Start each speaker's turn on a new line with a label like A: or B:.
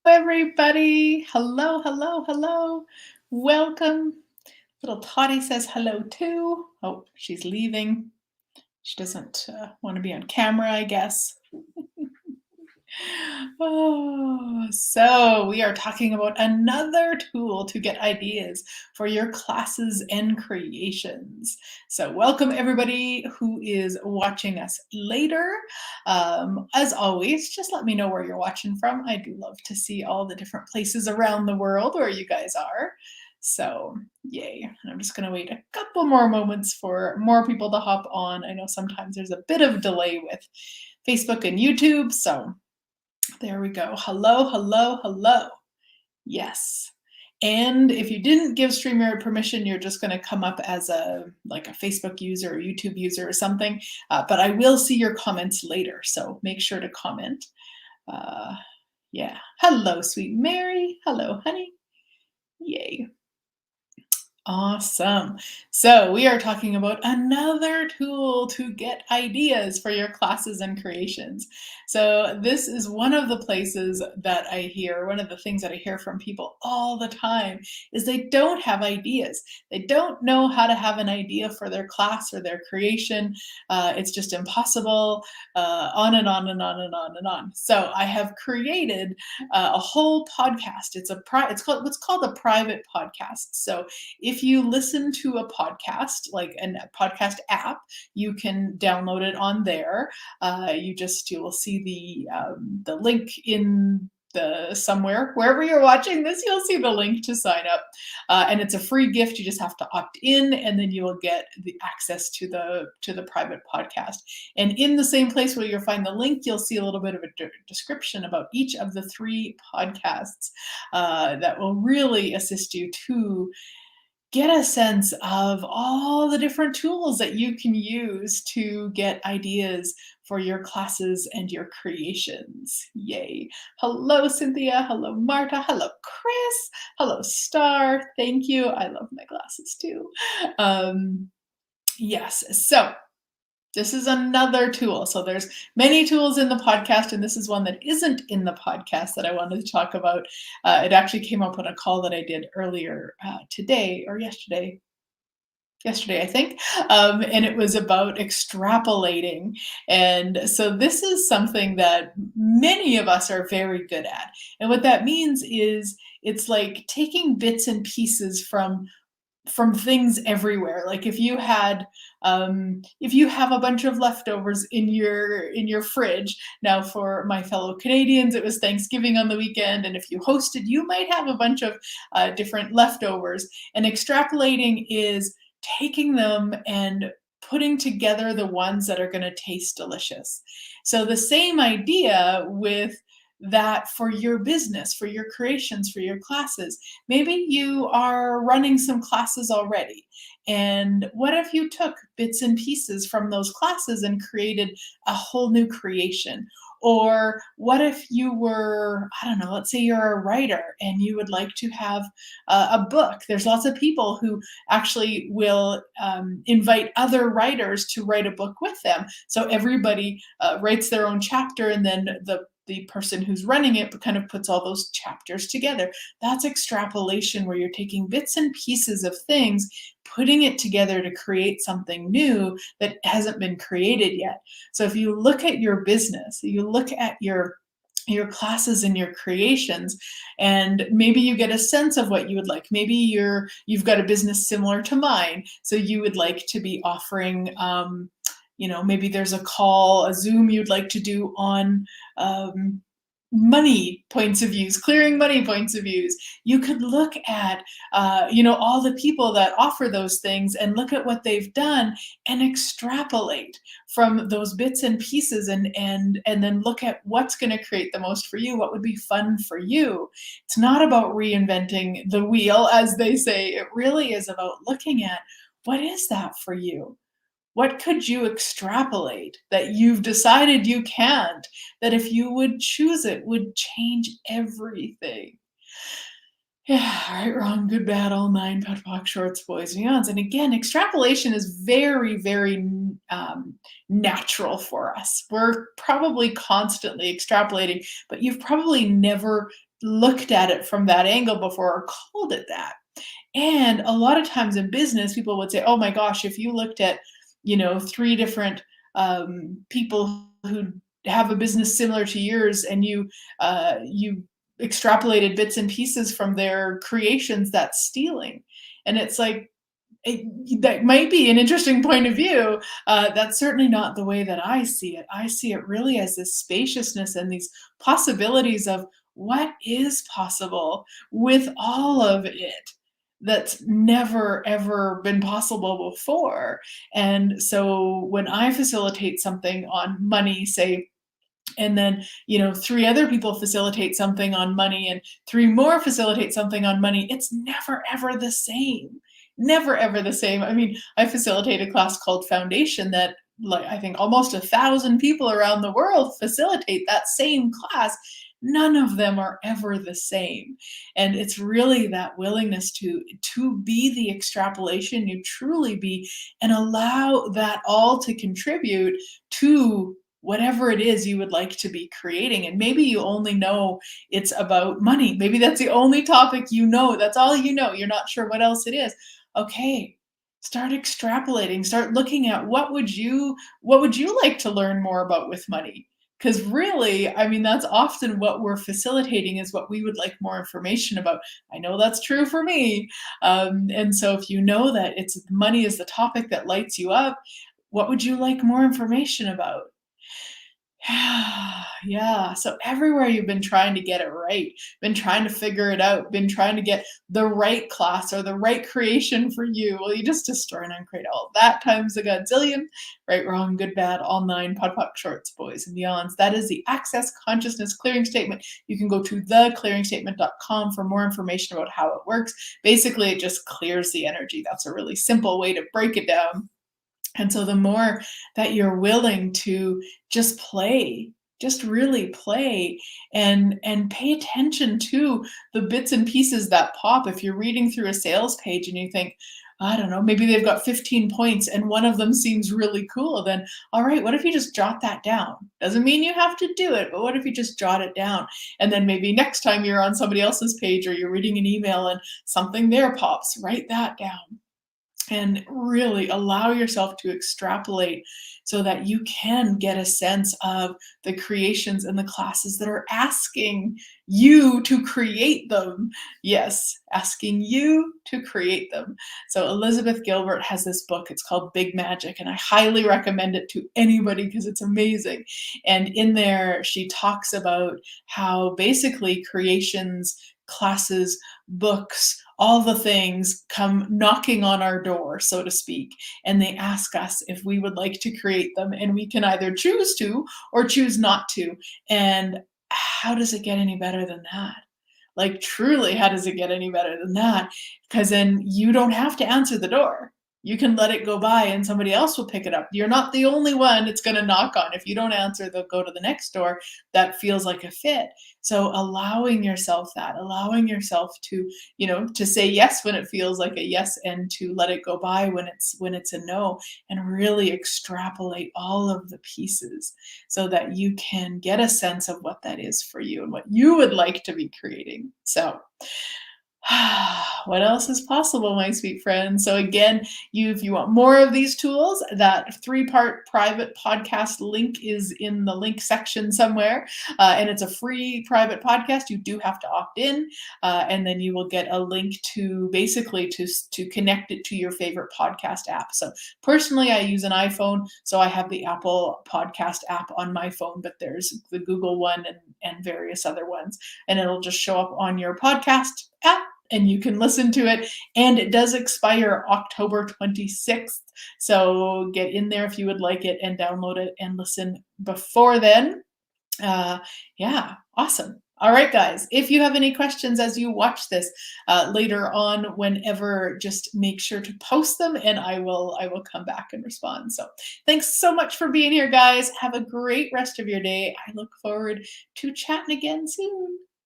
A: Everybody. Hello, hello, hello. Welcome. Little Toddy says hello too. Oh, she's leaving. She doesn't want to be on camera, I guess. Oh, so we are talking about another tool to get ideas for your classes and creations. So welcome everybody who is watching us later. As always, just let me know where you're watching from. I do love to see all the different places around the world where you guys are. So yay. I'm just going to wait a couple more moments for more people to hop on. I know sometimes there's a bit of delay with Facebook and YouTube, so there we go. Hello, hello, hello. Yes. And if you didn't give StreamYard permission, you're just going to come up as a Facebook user or YouTube user or something. But I will see your comments later, so make sure to comment. Yeah. Hello, sweet Mary. Hello, honey. Yay. Awesome. So we are talking about another tool to get ideas for your classes and creations. So this is one of the places that I hear, one of the things that I hear from people all the time is they don't have ideas. They don't know how to have an idea for their class or their creation. It's just impossible, on and on and on and on and on. So I have created a whole podcast. It's what's called a private podcast. So if you listen to a podcast, like a podcast app, you can download it on there. You will see the link in the somewhere wherever you're watching this. You'll see the link to sign up, and it's a free gift. You just have to opt in, and then you will get the access to the private podcast. And in the same place where you'll find the link, you'll see a little bit of a description about each of the 3 podcasts that will really assist you to get a sense of all the different tools that you can use to get ideas for your classes and your creations. Yay. Hello, Cynthia. Hello, Marta. Hello, Chris. Hello, Star. Thank you. I love my glasses too. Yes. So this is another tool. So there's many tools in the podcast, and this is one that isn't in the podcast that I wanted to talk about. It actually came up on a call that I did earlier today or yesterday, I think, and it was about extrapolating. And so this is something that many of us are very good at. And what that means is it's like taking bits and pieces from things everywhere. Like if you have a bunch of leftovers in your fridge. Now, for my fellow Canadians, it was Thanksgiving on the weekend, and if you hosted, you might have a bunch of different leftovers. And extrapolating is taking them and putting together the ones that are going to taste delicious. So the same idea with that for your business, for your creations, for your classes. Maybe you are running some classes already. And what if you took bits and pieces from those classes and created a whole new creation? Or what if you were, I don't know, let's say you're a writer and you would like to have a book. There's lots of people who actually will invite other writers to write a book with them. So everybody writes their own chapter, and then the person who's running it kind of puts all those chapters together. That's extrapolation, where you're taking bits and pieces of things, putting it together to create something new that hasn't been created yet. So if you look at your business, you look at your classes and your creations, and maybe you get a sense of what you would like. Maybe you've got a business similar to mine, so you would like to be offering maybe there's a Zoom you'd like to do on money points of views, clearing money points of views. You could look at, all the people that offer those things and look at what they've done and extrapolate from those bits and pieces, and then look at what's going to create the most for you, what would be fun for you. It's not about reinventing the wheel, as they say. It really is about looking at what is that for you. What could you extrapolate that you've decided you can't, that if you would choose it would change everything? Yeah, right, wrong, good, bad, all 9, POC, POC, shorts, boys, and beyonds. And again, extrapolation is very, very natural for us. We're probably constantly extrapolating, but you've probably never looked at it from that angle before or called it that. And a lot of times in business, people would say, "Oh my gosh, if you looked at, three different people who have a business similar to yours, and you extrapolated bits and pieces from their creations, that's stealing." And it's like, that might be an interesting point of view. That's certainly not the way that I see it. I see it really as this spaciousness and these possibilities of what is possible with all of it that's never ever been possible before. And so when I facilitate something on money, say, and then three other people facilitate something on money, and three more facilitate something on money, it's never ever the same. Never ever the same. I mean, I facilitate a class called Foundation that, like, I think almost 1,000 people around the world facilitate that same class. None of them are ever the same. And it's really that willingness to be the extrapolation you truly be, and allow that all to contribute to whatever it is you would like to be creating. And maybe you only know it's about money. Maybe that's the only topic you know. That's all you know. You're not sure what else it is. Okay. Start extrapolating. Start looking at what would you like to learn more about with money? Because really, I mean, that's often what we're facilitating, is what we would like more information about. I know that's true for me. And so if you know that it's money is the topic that lights you up, what would you like more information about? Yeah. So everywhere you've been trying to get it right, been trying to figure it out, been trying to get the right class or the right creation for you. Well, you just destroy and uncreate all of that times a godzillion. Right, wrong, good, bad, all nine, pod, poc, shorts, boys, and beyonds. That is the Access Consciousness Clearing Statement. You can go to theclearingstatement.com for more information about how it works. Basically, it just clears the energy. That's a really simple way to break it down. And so the more that you're willing to just play, just really play, and pay attention to the bits and pieces that pop. If you're reading through a sales page and you think, I don't know, maybe they've got 15 points and one of them seems really cool, then all right, what if you just jot that down? Doesn't mean you have to do it, but what if you just jot it down? And then maybe next time you're on somebody else's page or you're reading an email and something there pops, write that down and really allow yourself to extrapolate so that you can get a sense of the creations and the classes that are asking you to create them. Yes, asking you to create them. So Elizabeth Gilbert has this book. It's called Big Magic, and I highly recommend it to anybody because it's amazing. And in there, she talks about how basically creations, classes, books, all the things come knocking on our door, so to speak, and they ask us if we would like to create them, and we can either choose to or choose not to. And how does it get any better than that? Like, truly, how does it get any better than that? Because then you don't have to answer the door. You can let it go by and somebody else will pick it up. You're not the only one it's going to knock on. If you don't answer, they'll go to the next door that feels like a fit. So allowing yourself that, allowing yourself to, to say yes when it feels like a yes, and to let it go by when it's a no, and really extrapolate all of the pieces so that you can get a sense of what that is for you and what you would like to be creating. So what else is possible, my sweet friends? So again, if you want more of these tools, that 3-part private podcast link is in the link section somewhere, and it's a free private podcast. You do have to opt in, and then you will get a link to basically to connect it to your favorite podcast app. So personally, I use an iPhone, so I have the Apple Podcast app on my phone, but there's the Google one and various other ones, and it'll just show up on your podcast app, and you can listen to it. And it does expire October 26th. So get in there if you would like it and download it and listen before then. Yeah, awesome. All right, guys, if you have any questions as you watch this later on, whenever, just make sure to post them and I will come back and respond. So thanks so much for being here, guys. Have a great rest of your day. I look forward to chatting again soon.